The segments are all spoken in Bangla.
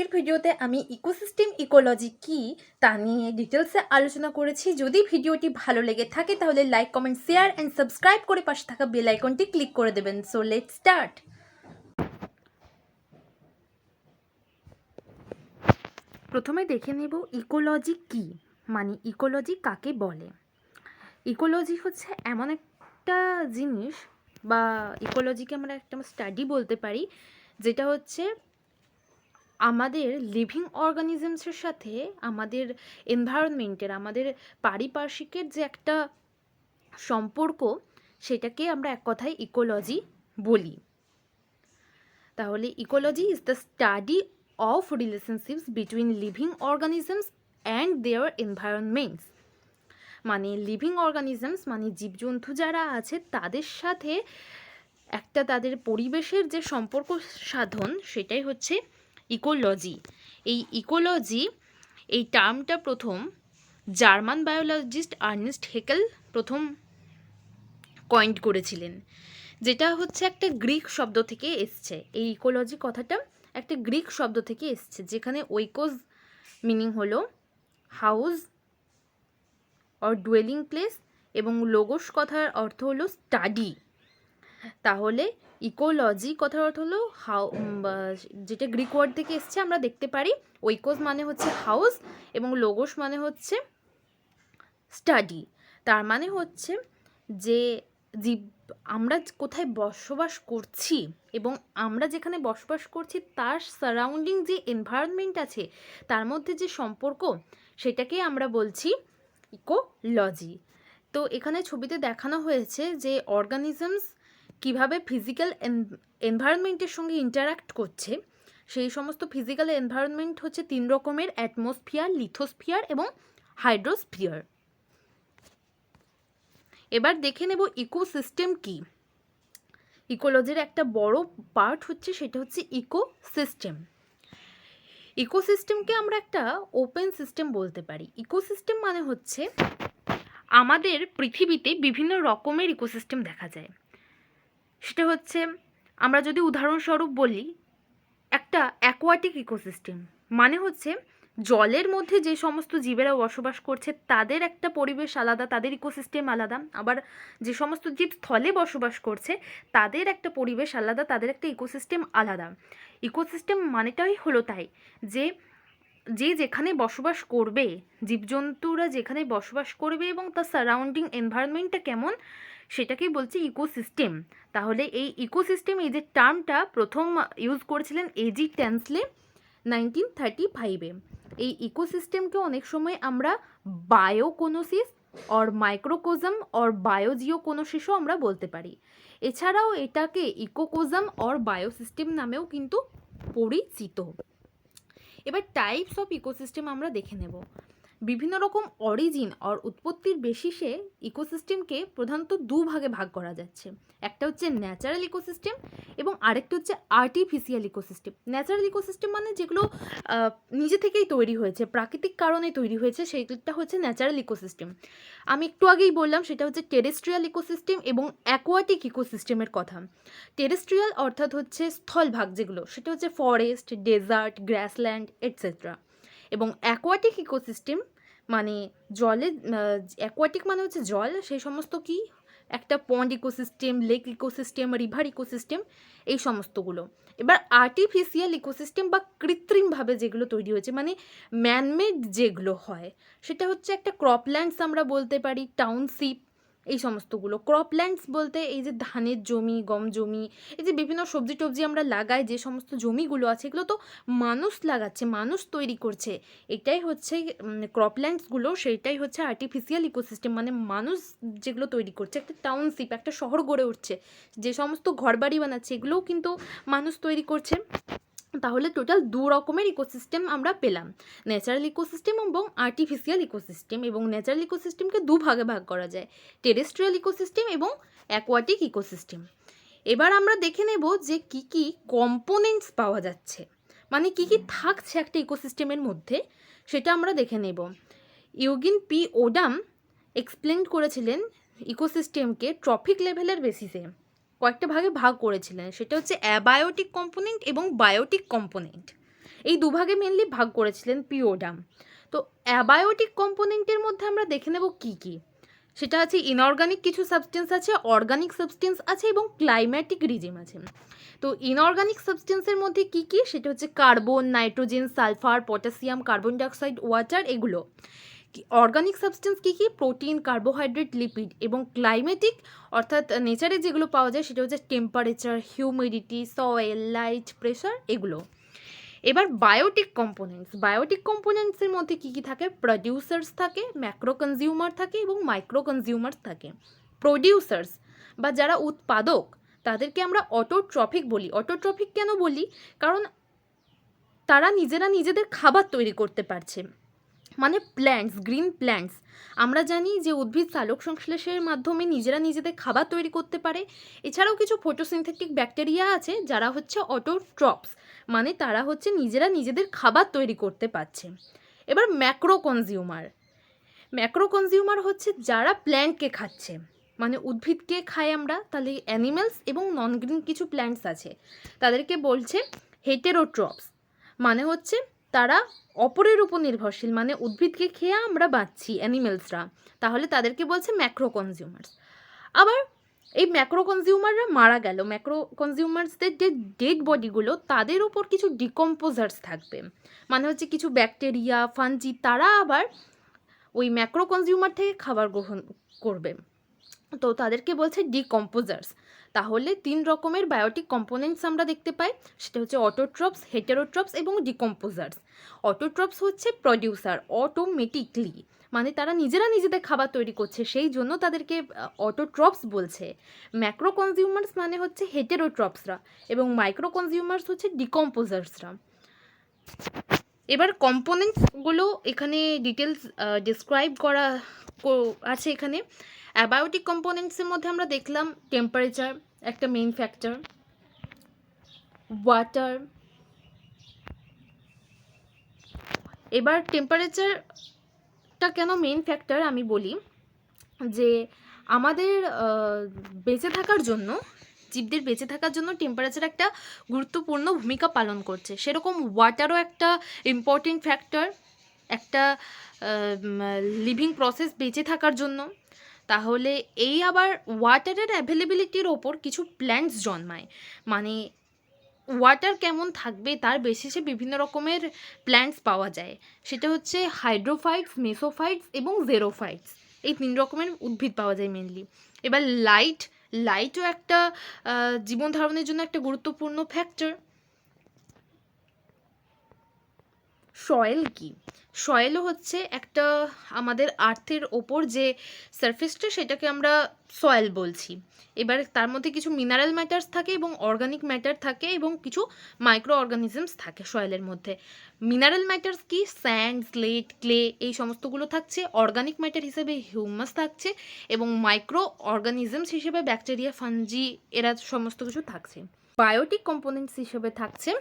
আগের ভিডিওতে আমি ইকোসিস্টেম ইকোলজি কি তা নিয়ে ডিটেলসে আলোচনা করেছি। যদি ভিডিওটি ভালো লেগে থাকে তাহলে like, comment, share and subscribe করে পাশে থাকা বেল আইকনটি ক্লিক করে দেবেন। So let's start. প্রথমে দেখে নেব ইকোলজি কি, মানে ইকোলজি কাকে বলে। ইকোলজি হচ্ছে এমন একটা জিনিস বা ইকোলজিকে আমরা একটা স্টাডি বলতে পারি, যেটা হচ্ছে আমাদের লিভিং অর্গানিজমসের সাথে আমাদের এনভায়রনমেন্টের, আমাদের পারিপার্শ্বিকের যে একটা সম্পর্ক, সেটাকে আমরা এক কথায় ইকোলজি বলি। তাহলে ecology is the study of relationships between living organisms and their environments. মানে লিভিং অর্গানিজমস মানে জীবজন্তু যারা আছে তাদের সাথে একটা তাদের পরিবেশের যে সম্পর্ক সাধন, সেটাই হচ্ছে ইকোলজি। এই ইকোলজি, এই টার্মটা প্রথম জার্মান বায়োলজিস্ট আর্নেস্ট হেকেল প্রথম কয়েন্ট করেছিলেন, যেটা হচ্ছে একটা গ্রিক শব্দ থেকে এসছে। এই ইকোলজি কথাটা একটা গ্রিক শব্দ থেকে এসছে, যেখানে ওইকোজ মিনিং হলো হাউস অর ডুয়েলিং প্লেস এবং লোগোস কথার অর্থ হলো স্টাডি। তাহলে ইকোলজি কথার অর্থ হলো যেটা গ্রিক ওয়ার্ড থেকে এসছে আমরা দেখতে পারি। ওইকোজ মানে হচ্ছে হাউস এবং লোগোস মানে হচ্ছে স্টাডি। তার মানে হচ্ছে যে আমরা কোথায় বসবাস করছি এবং আমরা যেখানে বসবাস করছি তার সারাউন্ডিং যে এনভায়রনমেন্ট আছে, তার মধ্যে যে সম্পর্ক, সেটাকে আমরা বলছি ইকোলজি। তো এখানে ছবিতে দেখানো হয়েছে যে অর্গানিজমস কিভাবে ফিজিক্যাল এনভায়রনমেন্টের সঙ্গে ইন্টারাক্ট করছে। সেই সমস্ত ফিজিক্যাল এনভায়রনমেন্ট হচ্ছে 3 রকমের: অ্যাটমসফিয়ার, লিথোস্ফিয়ার এবং হাইড্রোস্ফিয়ার। এবার দেখে নেব ইকোসিস্টেম কি। ইকোলজির একটা বড় পার্ট হচ্ছে, সেটা হচ্ছে ইকোসিস্টেম। ইকোসিস্টেমকে আমরা একটা ওপেন সিস্টেম বলতে পারি। ইকোসিস্টেম মানে হচ্ছে আমাদের পৃথিবীতে বিভিন্ন রকমের ইকোসিস্টেম দেখা যায়। সেটা হচ্ছে, আমরা যদি উদাহরণস্বরূপ বলি, একটা অ্যাকোয়াটিক ইকোসিস্টেম মানে হচ্ছে জলের মধ্যে যে সমস্ত জীবেরা বসবাস করছে তাদের একটা পরিবেশ আলাদা, তাদের ইকোসিস্টেম আলাদা। আবার যে সমস্ত জীব স্থলে বসবাস করছে তাদের একটা পরিবেশ আলাদা, তাদের একটা ইকোসিস্টেম আলাদা। ইকোসিস্টেম মানেটাই হলো তাই যে যেখানে বসবাস করবে, জীবজন্তুরা যেখানে বসবাস করবে এবং তার সারাউন্ডিং এনভায়রনমেন্টটা কেমন, সেটাকেই বলছে ইকোসিস্টেম। তাহলে এই ইকোসিস্টেম, এই যে টার্মটা প্রথম ইউজ করেছিলেন এজি ট্যান্সলে 1935-এ। এই ইকোসিস্টেমকে অনেক সময় আমরা বায়োকোনোসিস অর মাইক্রোকোজম অর বায়োজিওকোনোসিসও আমরা বলতে পারি। এছাড়াও এটাকে ইকোকোজম অর বায়োসিস্টেম নামেও কিন্তু পরিচিত। এবার টাইপস অফ ইকোসিস্টেম আমরা দেখে নেব। বিভিন্ন রকম অরিজিন আর উৎপত্তির বেসিসে ইকোসিস্টেমকে প্রধানত 2 ভাগে ভাগ করা যাচ্ছে। একটা হচ্ছে ন্যাচারাল ইকোসিস্টেম এবং আরেকটা হচ্ছে আর্টিফিশিয়াল ইকোসিস্টেম। ন্যাচারাল ইকোসিস্টেম মানে যেগুলো নিজে থেকেই তৈরি হয়েছে, প্রাকৃতিক কারণে তৈরি হয়েছে, সেইটা হচ্ছে ন্যাচারাল ইকোসিস্টেম। আমি একটু আগেই বললাম সেটা হচ্ছে টেরেস্ট্রিয়াল ইকোসিস্টেম এবং অ্যাকোয়াটিক ইকোসিস্টেমের কথা। টেরেস্ট্রিয়াল অর্থাৎ হচ্ছে স্থলভাগ যেগুলো, সেটা হচ্ছে ফরেস্ট, ডেজার্ট, গ্রাসল্যান্ড এটসেট্রা। এবং অ্যাকোয়াটিক ইকোসিস্টেম মানে জলে, অ্যাকোয়াটিক মানে হচ্ছে জল, সেই সমস্ত কি একটা pond ecosystem, lake ecosystem, river ecosystem, এই সমস্তগুলো। এবার আর্টিফিশিয়াল ইকোসিস্টেম বা কৃত্রিমভাবে যেগুলো তৈরি হয়েছে, মানে ম্যানমেড যেগুলো হয়, সেটা হচ্ছে একটা ক্রপল্যান্ডস আমরা বলতে পারি, টাউনশিপ, এই সমস্তগুলো। ক্রপল্যান্ডস বলতে এই যে ধানের জমি, গম জমি, এই যে বিভিন্ন সবজি টবজি আমরা লাগাই, যে সমস্ত জমিগুলো আছে এগুলো তো মানুষ লাগাচ্ছে, মানুষ তৈরি করছে, এটাই হচ্ছে ক্রপল্যান্ডসগুলো। সেইটাই হচ্ছে আর্টিফিশিয়াল ইকোসিস্টেম, মানে মানুষ যেগুলো তৈরি করছে। একটা টাউনশিপ, একটা শহর গড়ে উঠছে, যে সমস্ত ঘরবাড়ি বানাচ্ছে এগুলোও কিন্তু মানুষ তৈরি করছে। তাহলে টোটাল 2 রকমের ইকোসিস্টেম আমরা পেলাম, ন্যাচারাল ইকোসিস্টেম এবং আর্টিফিশিয়াল ইকোসিস্টেম। এবং ন্যাচারাল ইকোসিস্টেমকে 2 ভাগে ভাগ করা যায়, টেরেস্ট্রিয়াল ইকোসিস্টেম এবং অ্যাকোয়াটিক ইকোসিস্টেম। এবার আমরা দেখে নেব যে কি কি কম্পোনেন্টস পাওয়া যাচ্ছে, মানে কি কি থাকছে একটা ইকোসিস্টেমের মধ্যে, সেটা আমরা দেখে নেব। ইউজিন পি ওডাম এক্সপ্লেন করেছিলেন ইকোসিস্টেমকে ট্রপিক লেভেলের বেসিসে কয়েকটা ভাগে ভাগ করেছিলেন। সেটা হচ্ছে অ্যাবায়োটিক কম্পোনেন্ট এবং বায়োটিক কম্পোনেন্ট। এই দুভাগে মেনলি ভাগ করেছিলেন পিওডাম। তো অ্যাবায়োটিক কম্পোনেন্টের মধ্যে আমরা দেখে নেব কী কী। সেটা আছে ইনঅর্গানিক কিছু সাবস্টেন্স আছে, অর্গানিক সাবস্টেন্স আছে এবং ক্লাইম্যাটিক রিজিম আছে। তো ইনঅর্গানিক সাবস্টেন্সের মধ্যে কী কী, সেটা হচ্ছে carbon, nitrogen, sulphur, potassium, carbon dioxide, water, এগুলো। অর্গানিক সাবস্টেন্স কী কী, প্রোটিন, কার্বোহাইড্রেট, লিপিড। এবং ক্লাইমেটিক অর্থাৎ নেচারে যেগুলো পাওয়া যায় সেটা হচ্ছে temperature, humidity, soil, light, pressure, এগুলো। এবার বায়োটিক কম্পোনেন্টসের মধ্যে কী কী থাকে, প্রডিউসার্স থাকে, ম্যাক্রো কনজিউমার থাকে এবং মাইক্রো কনজিউমার্স থাকে। প্রডিউসার্স বা যারা উৎপাদক তাদেরকে আমরা অটোট্রফিক বলি। অটোট্রফিক কেন বলি, কারণ তারা নিজেরা নিজেদের খাবার তৈরি করতে পারছে। মানে প্ল্যান্টস, গ্রিন প্ল্যান্টস, আমরা জানি যে উদ্ভিদ সালোক সংশ্লেষের মাধ্যমে নিজেরা নিজেদের খাবার তৈরি করতে পারে। এছাড়াও কিছু ফটোসিনথেটিক ব্যাকটেরিয়া আছে যারা হচ্ছে অটোট্রপস, মানে তারা হচ্ছে নিজেরা নিজেদের খাবার তৈরি করতে পারছে। এবার ম্যাক্রো কনজিউমার হচ্ছে যারা প্ল্যান্টকে খাচ্ছে, মানে উদ্ভিদকে খাই আমরা, তাহলে অ্যানিমেলস এবং নন গ্রিন কিছু প্ল্যান্টস আছে, তাদেরকে বলছে হেটেরোট্রপস, মানে হচ্ছে তারা অপরের উপর নির্ভরশীল, মানে উদ্ভিদকে খেয়ে আমরা বাঁচছি অ্যানিমেলসরা, তাহলে তাদেরকে বলছে ম্যাক্রো কনজিউমার্স। আবার এই ম্যাক্রো কনজিউমাররা মারা গেল, ম্যাক্রো কনজিউমার্সদের যে ডেড বডিগুলো তাদের উপর কিছু ডিকম্পোজার্স থাকবে, মানে হচ্ছে কিছু ব্যাকটেরিয়া, ফাঞ্জি, তারা আবার ওই ম্যাক্রো কনজিউমার থেকে খাবার গ্রহণ করবে, তো তাদেরকে বলছে ডিকম্পোজার্স। তাহলে 3 রকমের বায়োটিক কম্পোনেন্টস আমরা দেখতে পাই, সেটা হচ্ছে অটোট্রপস, হেটেরোট্রপস এবং ডিকম্পোজার্স। অটোট্রপস হচ্ছে প্রডিউসার, অটোমেটিকলি, মানে তারা নিজেরা নিজেদের খাবার তৈরি করছে, সেই জন্য তাদেরকে অটোট্রপস বলছে। ম্যাক্রো কনজিউমার্স মানে হচ্ছে হেটেরোট্রপসরা এবং মাইক্রো কনজিউমার্স হচ্ছে ডিকম্পোজার্সরা। এবার কম্পোনেন্টসগুলো এখানে ডিটেলস ডিসক্রাইব করা আছে। এখানে অ্যাবায়োটিক কম্পোনেন্টসের মধ্যে আমরা দেখলাম টেম্পারেচার একটা মেইন ফ্যাক্টর, ওয়াটার। এবার টেম্পারেচারটা কেন মেইন ফ্যাক্টর আমি বলি, যে আমাদের বেঁচে থাকার জন্য, জীবদের বেঁচে থাকার জন্য টেম্পারেচার একটা গুরুত্বপূর্ণ ভূমিকা পালন করছে, সেরকম ওয়াটারও একটা ইম্পর্টেন্ট ফ্যাক্টর একটা লিভিং প্রসেস বেঁচে থাকার জন্য। তাহলে এই আবার ওয়াটারের অ্যাভেলেবিলিটির ওপর কিছু প্ল্যান্টস জন্মায়, মানে ওয়াটার কেমন থাকবে তার বেসিসে বিভিন্ন রকমের প্ল্যান্টস পাওয়া যায়, সেটা হচ্ছে হাইড্রোফাইটস, মেসোফাইটস এবং জেরোফাইটস, এই 3 রকমের উদ্ভিদ পাওয়া যায় মেনলি। এবার লাইটও একটা জীবন ধারণের জন্য একটা গুরুত্বপূর্ণ ফ্যাক্টর। সয়েল কি, সয়েলও হচ্ছে একটা আমাদের আর্থের ওপর যে সারফেসটা সেটাকে আমরা সয়েল বলছি। এবার তার মধ্যে কিছু মিনারেল ম্যাটার্স থাকে এবং অর্গানিক ম্যাটার থাকে এবং কিছু মাইক্রো অর্গানিজমস থাকে সয়েলের মধ্যে। মিনারেল ম্যাটার্স কি, স্যান্ড, স্লেট, ক্লে, এই সমস্তগুলো থাকছে। অর্গানিক ম্যাটার হিসেবে হিউমাস থাকছে এবং মাইক্রো অর্গানিজমস হিসেবে ব্যাকটেরিয়া, ফাঞ্জি, এরা সমস্ত কিছু থাকছে। বায়োটিক কম্পোনেন্টস হিসেবে থাকছে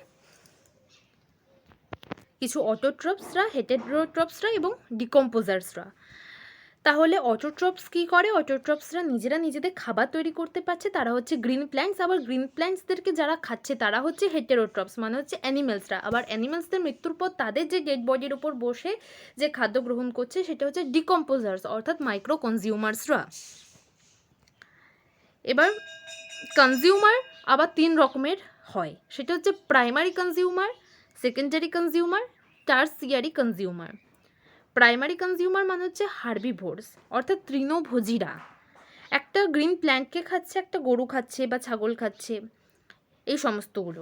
কিছু অটোট্রপসরা, হেটেরোট্রপসরা এবং ডিকম্পোজার্সরা। তাহলে অটোট্রপস কী করে, অটোট্রপসরা নিজেরা নিজেদের খাবার তৈরি করতে পারছে, তারা হচ্ছে গ্রিন প্ল্যান্টস। আবার গ্রিন প্ল্যান্টসদেরকে যারা খাচ্ছে তারা হচ্ছে হেটেরোট্রপস, মানে হচ্ছে অ্যানিমেলসরা। আবার অ্যানিমেলসদের মৃত্যুর পর তাদের যে ডেড বডির ওপর বসে যে খাদ্য গ্রহণ করছে সেটা হচ্ছে ডিকম্পোজার্স অর্থাৎ মাইক্রো কনজিউমার্সরা। এবার কনজিউমার আবার 3 রকমের হয়, সেটা হচ্ছে primary consumer, secondary consumer, tertiary consumer. Primary consumer মানে হচ্ছে হার্বিভোরস অর্থাৎ তৃণভোজীরা, একটা গ্রিন প্ল্যান্টকে খাচ্ছে, একটা গরু খাচ্ছে বা ছাগল খাচ্ছে, এই সমস্তগুলো।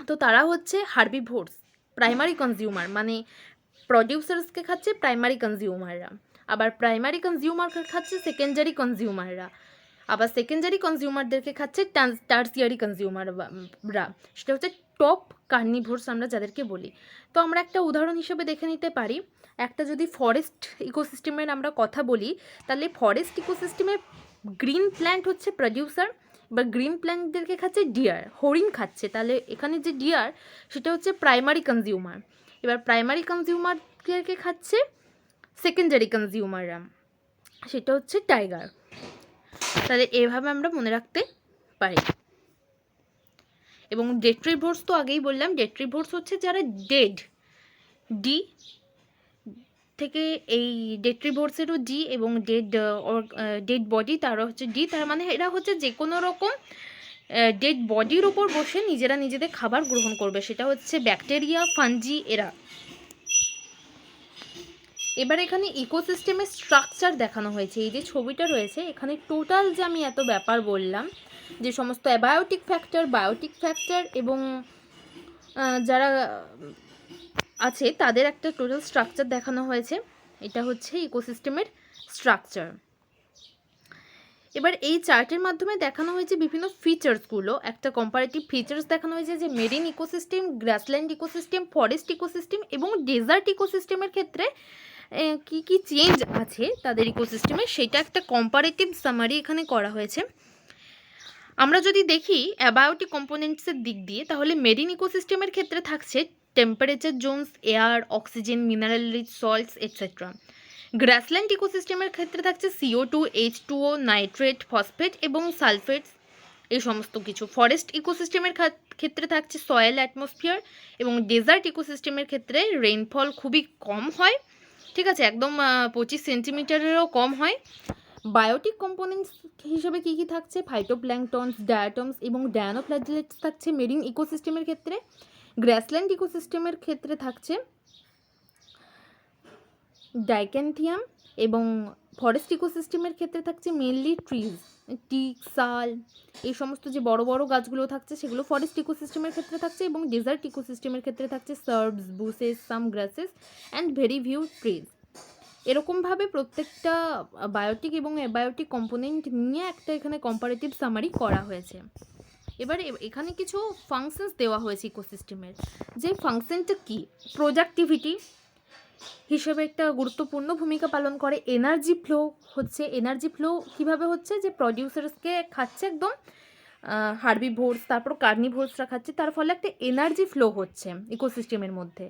তো তারা হচ্ছে হার্বিভোরস, প্রাইমারি কনজিউমার, মানে প্রডিউসার্সকে খাচ্ছে প্রাইমারি কনজিউমাররা। আবার প্রাইমারি কনজিউমারকে খাচ্ছে সেকেন্ডারি কনজিউমাররা। আবার সেকেন্ডারি কনজিউমারদেরকে খাচ্ছে টার্সিয়ারি কনজিউমাররা, সেটা হচ্ছে টপ কার্নিভোরস আমরা যাদেরকে বলি। তো আমরা একটা উদাহরণ হিসেবে দেখে নিতে পারি, একটা যদি ফরেস্ট ইকোসিস্টেমের আমরা কথা বলি, তাহলে ফরেস্ট ইকোসিস্টেমে গ্রিন প্ল্যান্ট হচ্ছে প্রডিউসার। বা গ্রিন প্ল্যান্টদেরকে খাচ্ছে ডিয়ার, হরিণ খাচ্ছে, তাহলে এখানে যে ডিয়ার সেটা হচ্ছে প্রাইমারি কনজিউমার। এবার প্রাইমারি কনজিউমারদেরকে খাচ্ছে সেকেন্ডারি কনজিউমাররা, সেটা হচ্ছে টাইগার। তাহলে এভাবে আমরা মনে রাখতে পারি। এবং ডেট্রিভোর্স তো আগেই বললাম, ডেট্রিভোর্স হচ্ছে যারা ডেড, ডি থেকে এই ডেট্রিভোর্সেরও ডি, এবং ডেড বডি তারও হচ্ছে ডি। তার মানে এরা হচ্ছে যে কোনো রকম ডেড বডির ওপর বসে নিজেরা নিজেদের খাবার গ্রহণ করবে, সেটা হচ্ছে ব্যাকটেরিয়া, ফাঞ্জি এরা। এবার এখানে ইকোসিস্টেমের স্ট্রাকচার দেখানো হয়েছে। এই যে ছবিটা রয়েছে এখানে টোটাল যে আমি এত ব্যাপার বললাম, যে সমস্ত অ্যাবায়োটিক ফ্যাক্টর, বায়োটিক ফ্যাক্টর এবং যারা আছে তাদের একটা টোটাল স্ট্রাকচার দেখানো হয়েছে। এটা হচ্ছে ইকোসিস্টেমের স্ট্রাকচার। এবার এই চার্টের মাধ্যমে দেখানো হয়েছে বিভিন্ন ফিচার্সগুলো, একটা কম্পারেটিভ ফিচার্স দেখানো হয়েছে যে marine ecosystem, grassland ecosystem, forest ecosystem এবং ডেজার্ট ইকোসিস্টেমের ক্ষেত্রে কি কি চেঞ্জ আছে তাদের ইকোসিস্টেমে, সেটা একটা কম্পারেটিভ সামারি এখানে করা হয়েছে। আমরা যদি দেখি অ্যাবায়োটিক কম্পোনেন্টসের দিক দিয়ে, তাহলে মেরিন ইকোসিস্টেমের ক্ষেত্রে থাকছে temperature zones, air, oxygen, mineral rich salts etcetera. Grassland ইকোসিস্টেমের ক্ষেত্রে থাকছে CO2, H2O, নাইট্রেট, ফসফেট এবং সালফেটস, এই সমস্ত কিছু। ফরেস্ট ইকোসিস্টেমের ক্ষেত্রে থাকছে সয়েল, অ্যাটমসফিয়ার, এবং ডেজার্ট ইকোসিস্টেমের ক্ষেত্রে রেইনফল খুবই কম হয়, ঠিক আছে, একদম 25 সেন্টিমিটারেরও কম হয়। বায়োটিক কম্পোনেন্টস হিসেবে কী কী থাকছে, ফাইটোপ্ল্যাঙ্কটনস, ডায়াটমস এবং ডায়ানোফ্ল্যাজেলেটস থাকছে মেরিন ইকোসিস্টেমের ক্ষেত্রে। গ্রাসল্যান্ড ইকোসিস্টেমের ক্ষেত্রে থাকছে ডাইক্যান্থিয়াম, এবং ফরেস্ট ইকোসিস্টেমের ক্ষেত্রে থাকছে মেনলি ট্রিজ, টিক, শাল, এই সমস্ত যে বড় বড় গাছগুলো থাকছে সেগুলো ফরেস্ট ইকোসিস্টেমের ক্ষেত্রে থাকছে, এবং ডেজার্ট ইকোসিস্টেমের ক্ষেত্রে থাকছে shrubs, bushes, some grasses and very few trees. এরকমভাবে প্রত্যেকটা বায়োটিক এবং অ্যাবায়োটিক কম্পোনেন্ট নিয়ে একটা এখানে কম্পারেটিভ সামারি করা হয়েছে। এবারে এখানে কিছু ফাংশনস দেওয়া হয়েছে ইকোসিস্টেমের, যে ফাংশনটা কি, প্রোডাক্টিভিটি হিসেবে একটা গুরুত্বপূর্ণ ভূমিকা পালন করে। এনার্জি ফ্লো হচ্ছে, এনার্জি ফ্লো কীভাবে হচ্ছে, যে প্রডিউসার্সকে খাচ্ছে একদম হার্বিভোর্স, তারপর কার্নিভোর্সরা খাচ্ছে, তার ফলে একটা এনার্জি ফ্লো হচ্ছে ইকোসিস্টেমের মধ্যে।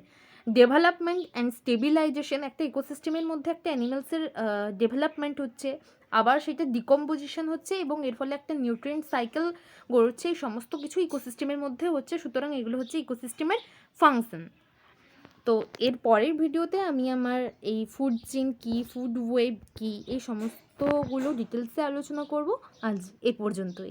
ডেভেলপমেন্ট অ্যান্ড স্টেবিলাইজেশন, একটা ইকোসিস্টেমের মধ্যে একটা অ্যানিমালসের ডেভেলপমেন্ট হচ্ছে, আবার সেটা ডিকম্পোজিশন হচ্ছে, এবং এর ফলে একটা নিউট্রিয়েন্ট সাইকেল গড়ছে, এই সমস্ত কিছু ইকোসিস্টেমের মধ্যে হচ্ছে। সুতরাং এগুলো হচ্ছে ইকোসিস্টেমের ফাংশন। তো এর পরের ভিডিওতে আমি আমার এই ফুড চেইন কী, ফুড ওয়েব কী, এই সমস্তগুলো ডিটেলসে আলোচনা করব। আজ এ পর্যন্তই।